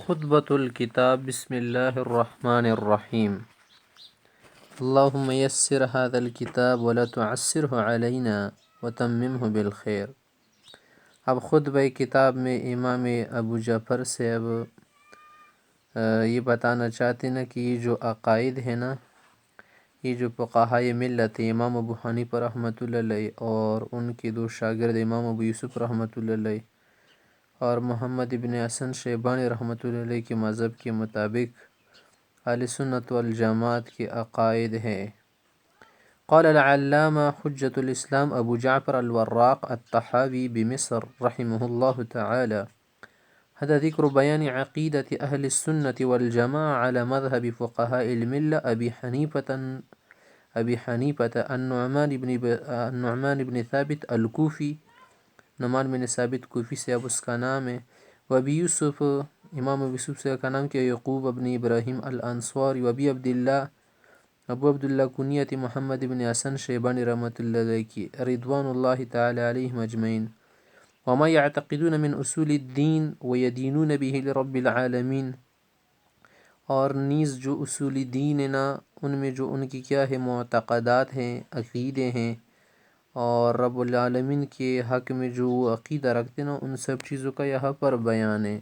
خطبۃ الکتاب بسم اللہ الرحمن الرحیم اللہم یسر هذا الکتاب ولا تعسرہ علینا وتممہ بالخیر۔ اب خطبہ کتاب میں امام ابو جعفر سے اب یہ بتانا چاہتے ہیں کہ یہ جو عقائد ہے نا، یہ جو فقہائے ملت امام ابو حنیفہ رحمۃ اللہ علیہ اور ان کے دو شاگرد امام ابو یوسف رحمۃ اللہ علیہ اور محمد ابن حسن شیبانی رحمۃ اللہ علیہ کے مذہب کے مطابق اہل سنت والجماعت کے عقائد ہے۔ قال العلامہ حجۃ الاسلام ابو جعفر الوراق الطحاوی بمصر رحمہ اللہ تعالی هذا ذکر بیان عقیدۃ اہل السنت والجماعة على مذهب فقهاء الملة ابی حنیفة النعمان بن ثابت الکوفی، نعمان بن ثابت کوفی سے اب اس کا نام ہے، وابی یوسف امام ابو یوسف سے کا نام کیا یعقوب ابن ابراہیم الانصاری، وابی عبداللہ ابو عبداللہ کنیت محمد بن حسن شیبانی رحمۃ اللہ علیہ کی رضوان اللہ تعالی علیہم اجمعین، وما یعتقدون من اصول الدین ویدینون به لرب العالمین، اور نیز جو اصول دین ہے نا ان میں جو ان کی کیا ہے معتقدات ہیں، عقیدے ہیں، اور رب العالمین کے حق میں جو عقیدہ رکھتے ہیں نا ان سب چیزوں کا یہاں پر بیان ہے۔